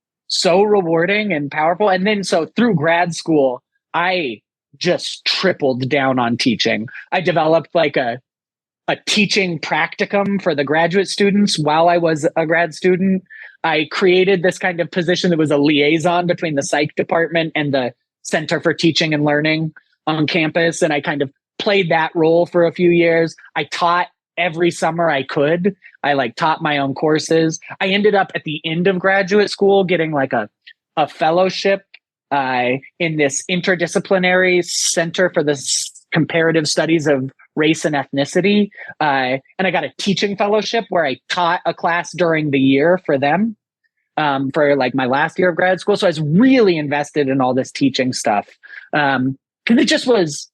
rewarding and powerful. And then so through grad school, I just tripled down on teaching. I developed like a teaching practicum for the graduate students while I was a grad student. I created this kind of position that was a liaison between the psych department and the Center for Teaching and Learning on campus. And I kind of played that role for a few years. I taught every summer I could. I like taught my own courses. I ended up at the end of graduate school getting like a fellowship in this interdisciplinary Center for the Comparative Studies of Race and Ethnicity. And I got a teaching fellowship where I taught a class during the year for them, for like my last year of grad school. So I was really invested in all this teaching stuff. Cause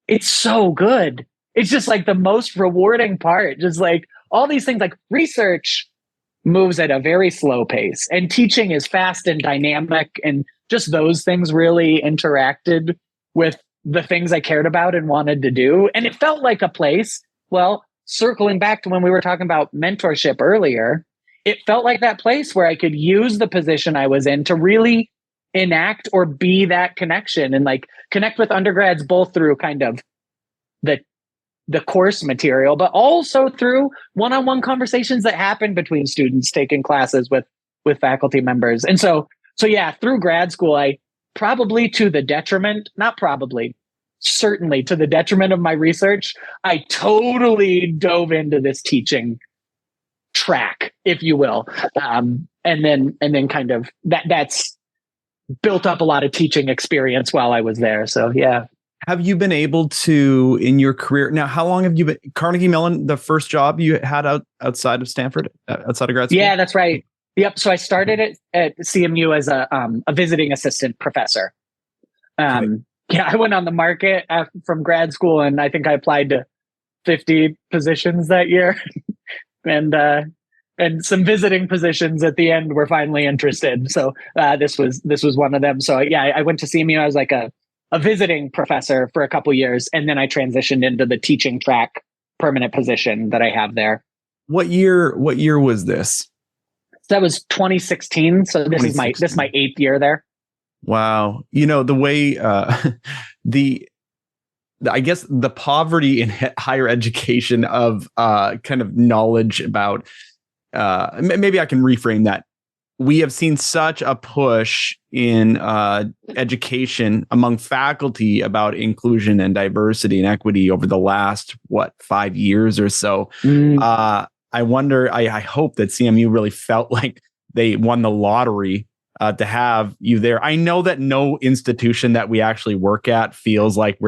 it's so good. It's just like the most rewarding part. Just like all these things, like research moves at a very slow pace, and teaching is fast and dynamic. And just those things really interacted with the things I cared about and wanted to do. And it felt like a place, well, circling back to when we were talking about mentorship earlier, it felt like that place where I could use the position I was in to really enact or be that connection and like connect with undergrads, both through kind of the course material, but also through one-on-one conversations that happen between students taking classes with faculty members. And so yeah, through grad school, I probably to the detriment, not probably, certainly to the detriment of my research, I totally dove into this teaching track, if you will. And then kind of that's built up a lot of teaching experience while I was there. So yeah. Have you been able to, in your career now, how long have you been Carnegie Mellon, the first job you had outside of Stanford, outside of grad school? Yeah, that's right. Yep. So I started at CMU as a visiting assistant professor. Yeah, I went on the market from grad school, and I think I applied to 50 positions that year, and some visiting positions at the end were finally interested. So this was one of them. So yeah, I went to CMU. I was like a visiting professor for a couple years, and then I transitioned into the teaching track permanent position that I have there. What year was this? That was 2016. So this is my 8th year there. Wow. The way I guess the poverty in higher education of kind of knowledge about maybe I can reframe that. We have seen such a push in education among faculty about inclusion and diversity and equity over the last 5 years or so. I wonder, I hope that CMU really felt like they won the lottery to have you there. I know that no institution that we actually work at feels like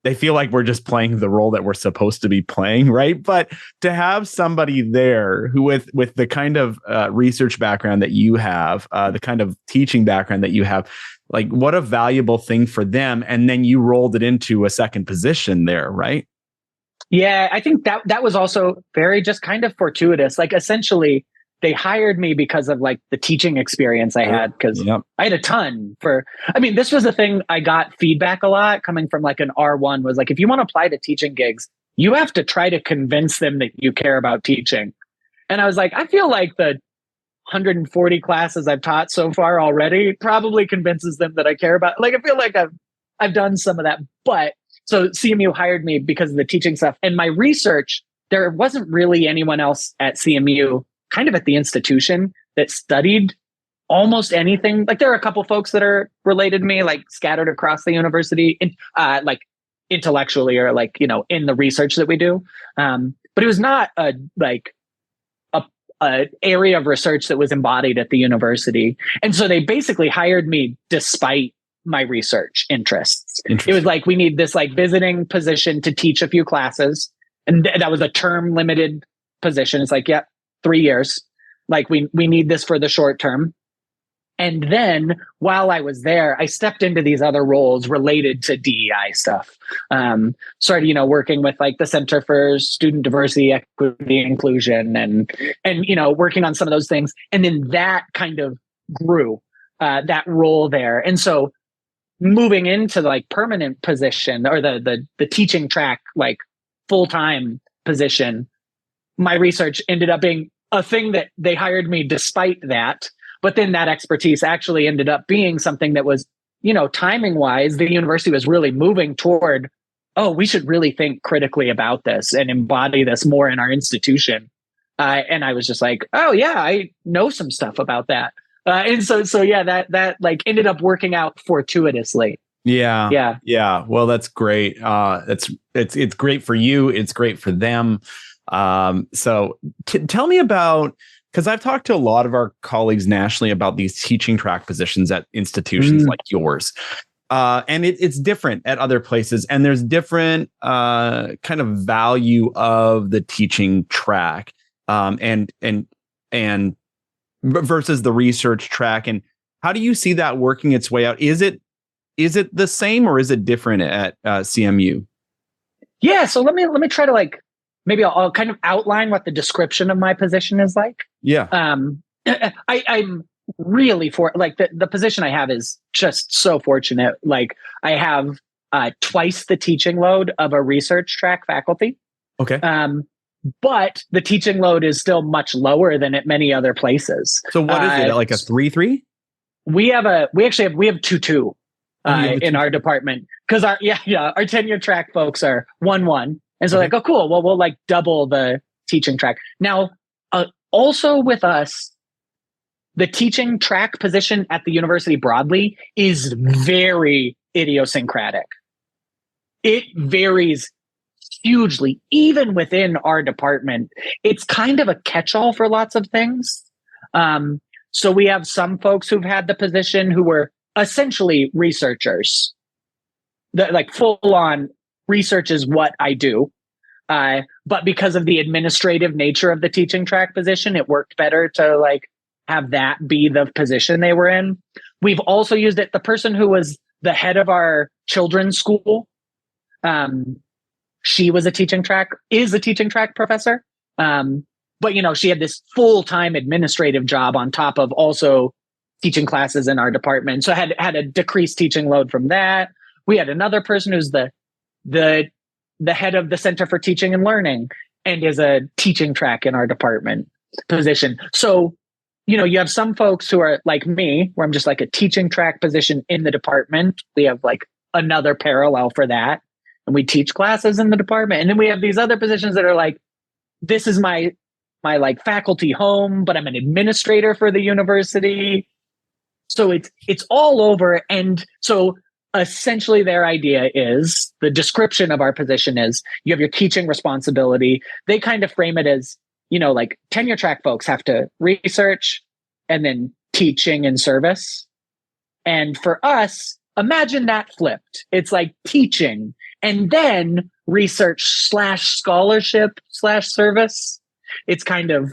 they feel like we're just playing the role that we're supposed to be playing, right? But to have somebody there who with the kind of research background that you have, the kind of teaching background that you have, like what a valuable thing for them. And then you rolled it into a second position there, right? Yeah, I think that was also very just kind of fortuitous. Like essentially, they hired me because of like the teaching experience I had, because I had a ton this was the thing. I got feedback a lot coming from like an R1 was like, if you want to apply to teaching gigs, you have to try to convince them that you care about teaching. And I was like, I feel like the 140 classes I've taught so far already probably convinces them that I care about, like, I feel like I've done some of that, but so CMU hired me because of the teaching stuff and my research. There wasn't really anyone else at CMU kind of at the institution that studied almost anything. Like there are a couple folks that are related to me, like scattered across the university, like intellectually or like, in the research that we do. But it was not a area of research that was embodied at the university. And so they basically hired me despite my research interests. It was like, we need this like visiting position to teach a few classes. And that was a term limited position. It's like, 3 years. Like we need this for the short term. And then while I was there, I stepped into these other roles related to DEI stuff. Started, working with like the Center for Student Diversity, Equity, and Inclusion and working on some of those things. And then that kind of grew that role there. And so moving into like permanent position or the teaching track, like full-time position, my research ended up being a thing that they hired me despite that. But then that expertise actually ended up being something that was, timing wise, the university was really moving toward, we should really think critically about this and embody this more in our institution. And I was just like, I know some stuff about that. And so that like ended up working out fortuitously. Yeah. Well, that's great. It's great for you. It's great for them. So tell me about, because I've talked to a lot of our colleagues nationally about these teaching track positions at institutions like yours. And it's different at other places. And there's different kind of value of the teaching track and versus the research track. And how do you see that working its way out? Is it the same or is it different at CMU? Yeah. So let me try to like, maybe I'll kind of outline what the description of my position is like. Yeah. I'm really the position I have is just so fortunate. Like I have twice the teaching load of a research track faculty. Okay. But the teaching load is still much lower than at many other places. So what is it? Like a 3-3? We have 2-2 in our department because our tenure track folks are 1-1. And so like, oh, cool. Well, we'll like double the teaching track. Now, also with us, the teaching track position at the university broadly is very idiosyncratic. It varies hugely, even within our department. It's kind of a catch-all for lots of things. So we have some folks who've had the position who were essentially researchers. Like full on research is what I do. But because of the administrative nature of the teaching track position, it worked better to like have that be the position they were in. We've also used it. The person who was the head of our children's school, she is a teaching track professor. But she had this full-time administrative job on top of also teaching classes in our department. So had a decreased teaching load from that. We had another person who's the head of the Center for Teaching and Learning and is a teaching track in our department position. So, you have some folks who are like me, where I'm just like a teaching track position in the department. We have like another parallel for that. And we teach classes in the department. And then we have these other positions that are like, this is my like faculty home, but I'm an administrator for the university. So it's all over. And so essentially their idea is, the description of our position is, you have your teaching responsibility. They kind of frame it as, like tenure track folks have to research and then teaching and service. And for us, imagine that flipped. It's like teaching and then research / scholarship / service. It's kind of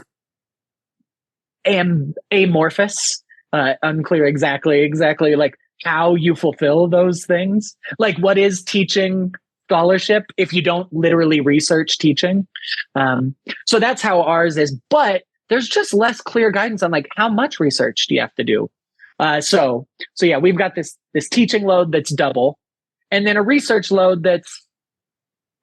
amorphous, unclear exactly like how you fulfill those things. Like, what is teaching scholarship if you don't literally research teaching? So that's how ours is, but there's just less clear guidance on like how much research do you have to do. So yeah, we've got this teaching load that's double, and then a research load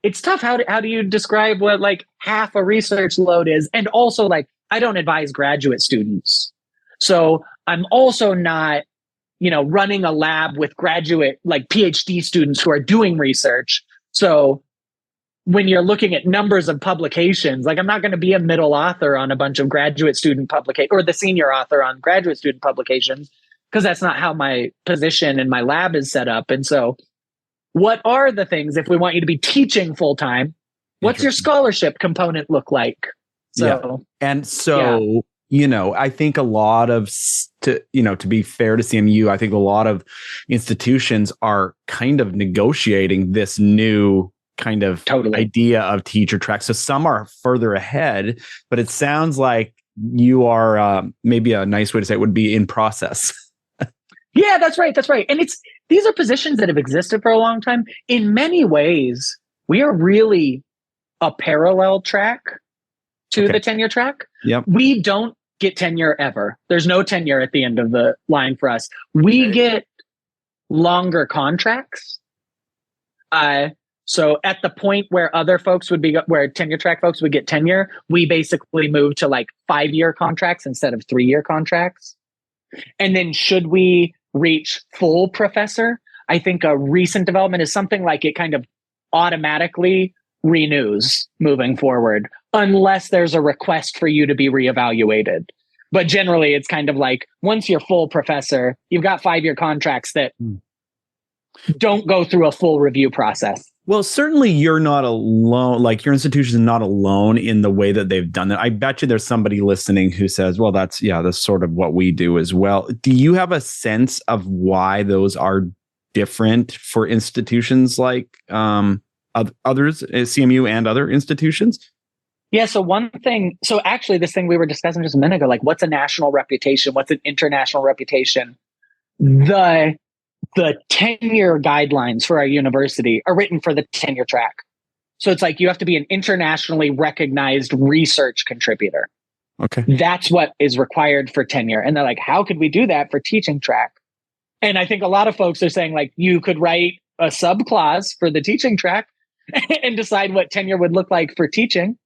it's tough. How do you describe what like half a research load is? And also, like, I don't advise graduate students, so I'm also not running a lab with graduate, like PhD students who are doing research. So when you're looking at numbers of publications, like I'm not going to be a middle author on a bunch of graduate student publication or the senior author on graduate student publications, because that's not how my position in my lab is set up. And so what are the things, if we want you to be teaching full time, what's your scholarship component look like? So, yeah. And so, I think a lot of, to be fair to CMU, I think a lot of institutions are kind of negotiating this new kind of idea of teacher track. So some are further ahead, but it sounds like you are, maybe a nice way to say it would be in process. Yeah, that's right. And these are positions that have existed for a long time. In many ways, we are really a parallel track to the tenure track. Yep. We don't get tenure ever. There's no tenure at the end of the line for us. We get longer contracts. So at the point where other folks where tenure track folks would get tenure, we basically move to like 5-year contracts instead of 3-year contracts. And then should we reach full professor, I think a recent development is something like it kind of automatically renews moving forward, unless there's a request for you to be reevaluated. But generally, it's kind of like, once you're full professor, you've got 5-year contracts that don't go through a full review process. Well, certainly you're not alone. Like, your institution is not alone in the way that they've done it. I bet you there's somebody listening who says, well, that's sort of what we do as well. Do you have a sense of why those are different for institutions like others, CMU and other institutions? Yeah. So actually this thing we were discussing just a minute ago, like, what's a national reputation? What's an international reputation? The tenure guidelines for our university are written for the tenure track. So it's like, you have to be an internationally recognized research contributor. Okay. That's what is required for tenure. And they're like, how could we do that for teaching track? And I think a lot of folks are saying, like, you could write a subclause for the teaching track and decide what tenure would look like for teaching.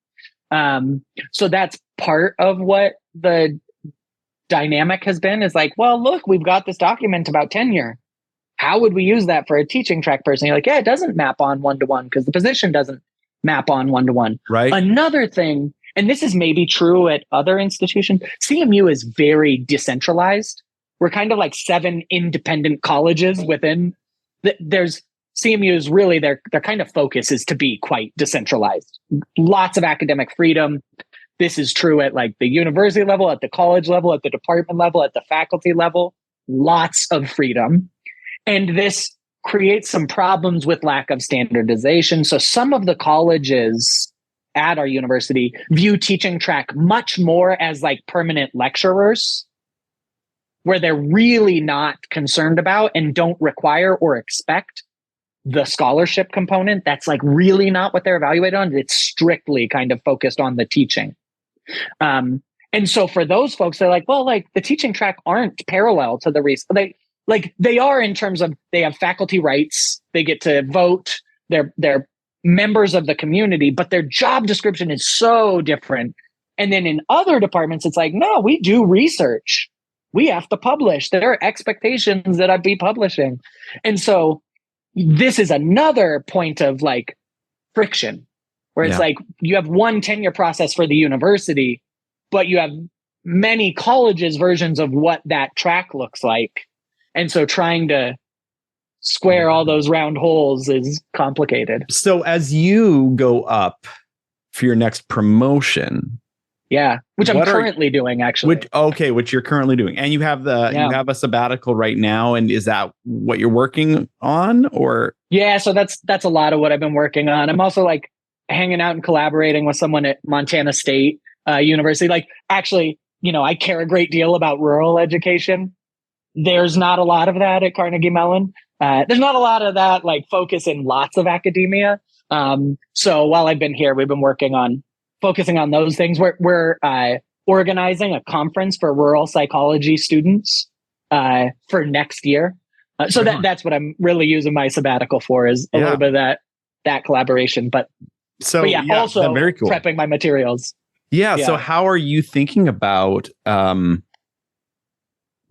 So that's part of what the dynamic has been, is like, well, look, we've got this document about tenure. How would we use that for a teaching track person? You're like, yeah, it doesn't map on one-to-one because the position doesn't map on one-to-one. Right. Another thing, and this is maybe true at other institutions, CMU is very decentralized. We're kind of like 7 independent colleges within. CMU is really their kind of focus is to be quite decentralized. Lots of academic freedom. this is true at like the university level, at the college level, at the department level, at the faculty level, lots of freedom. And this creates some problems with lack of standardization. So some of the colleges at our university view teaching track much more as like permanent lecturers, where they're really not concerned about and don't require or expect the scholarship component. That's like really not what they're evaluated on. It's strictly kind of focused on the teaching. And so for those folks, they're like, well, like the teaching track aren't parallel to the research. They are in terms of they have faculty rights, they get to vote, they're members of the community, but their job description is so different. And then in other departments, it's like, no, we do research. We have to publish. There are expectations that I'd be publishing. And so this is another point of like friction, where it's like you have one tenure process for the university, but you have many colleges' versions of what that track looks like. And so trying to square all those round holes is complicated. So as you go up for your next promotion, which I'm currently doing, actually. Which you're currently doing, and you have you have a sabbatical right now, and is that what you're working on, or? Yeah, so that's a lot of what I've been working on. I'm also like hanging out and collaborating with someone at Montana State University. Like, actually, I care a great deal about rural education. There's not a lot of that at Carnegie Mellon. There's not a lot of that like focus in lots of academia. So while I've been here, we've been working on focusing on those things. We're organizing a conference for rural psychology students for next year. So that's what I'm really using my sabbatical for, is a little bit of that collaboration. But also very cool. Prepping my materials. Yeah. So how are you thinking about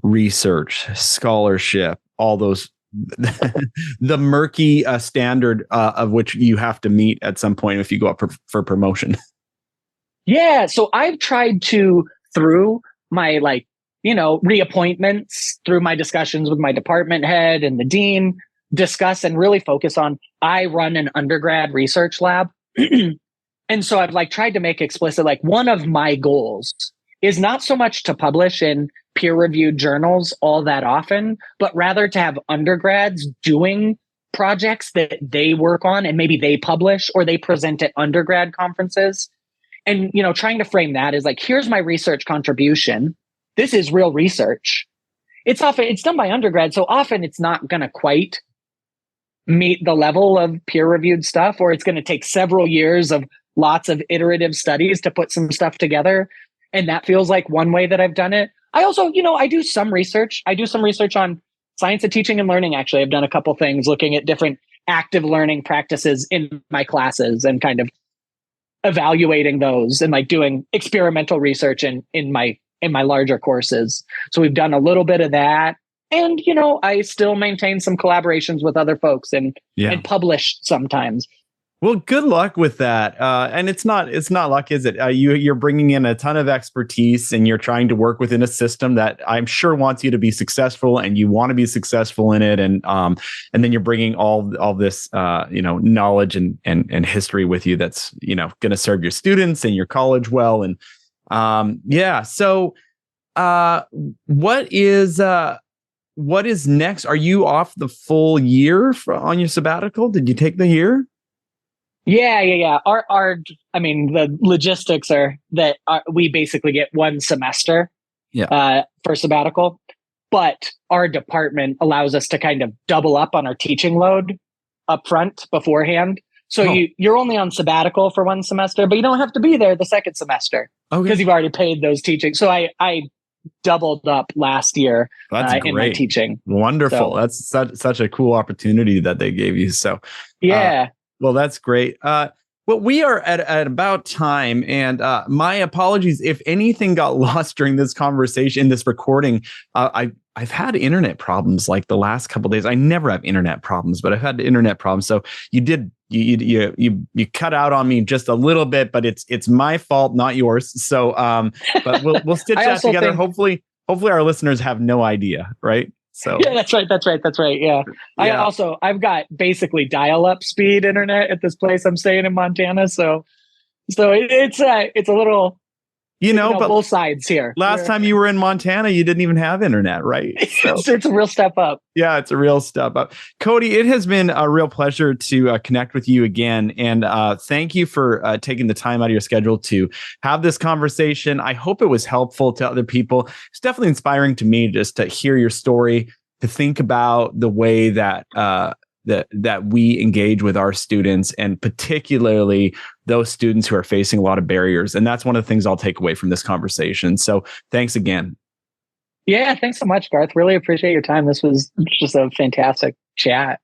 research, scholarship, all those, the murky standard of which you have to meet at some point if you go up for promotion? Yeah. So I've tried to, through my reappointments, through my discussions with my department head and the dean, discuss and really focus on, I run an undergrad research lab. And so I've tried to make explicit, one of my goals is not so much to publish in peer-reviewed journals all that often, but rather to have undergrads doing projects that they work on and maybe they publish or they present at undergrad conferences. And, trying to frame that as here's my research contribution. This is real research. It's done by undergrad. So often it's not going to quite meet the level of peer-reviewed stuff, or it's going to take several years of lots of iterative studies to put some stuff together. And that feels like one way that I've done it. I also, I do some research. I do some research on science of teaching and learning. Actually, I've done a couple things looking at different active learning practices in my classes and kind of evaluating those and doing experimental research in my larger courses. So we've done a little bit of that. And, I still maintain some collaborations with other folks and publish sometimes. Well, good luck with that. And it's not luck, is it? You're bringing in a ton of expertise, and you're trying to work within a system that I'm sure wants you to be successful, and you want to be successful in it. And then you're bringing all this, knowledge and history with you that's, going to serve your students and your college well. And So what is next? Are you off the full year on your sabbatical? Did you take the year? Yeah. The logistics are that we basically get one semester for sabbatical, but our department allows us to kind of double up on our teaching load up front beforehand. So you're only on sabbatical for one semester, but you don't have to be there the second semester because you've already paid those teaching. So I doubled up last year in my teaching. Wonderful. So, that's such a cool opportunity that they gave you. So well, that's great. Well, we are at about time, and my apologies if anything got lost during this conversation, this recording. I've had internet problems the last couple of days. I never have internet problems, but I've had internet problems. So you cut out on me just a little bit, but it's my fault, not yours. So, but we'll stitch that together. Hopefully our listeners have no idea, right? So yeah, that's right. Yeah. I've got basically dial-up speed internet at this place I'm staying in Montana. So it's a little But both sides here. Last time you were in Montana, you didn't even have internet, right? So, it's a real step up. Yeah, it's a real step up. Kody, it has been a real pleasure to connect with you again. And thank you for taking the time out of your schedule to have this conversation. I hope it was helpful to other people. It's definitely inspiring to me just to hear your story, to think about the way that that we engage with our students, and particularly those students who are facing a lot of barriers. And that's one of the things I'll take away from this conversation. So thanks again. Yeah, thanks so much, Garth. Really appreciate your time. This was just a fantastic chat.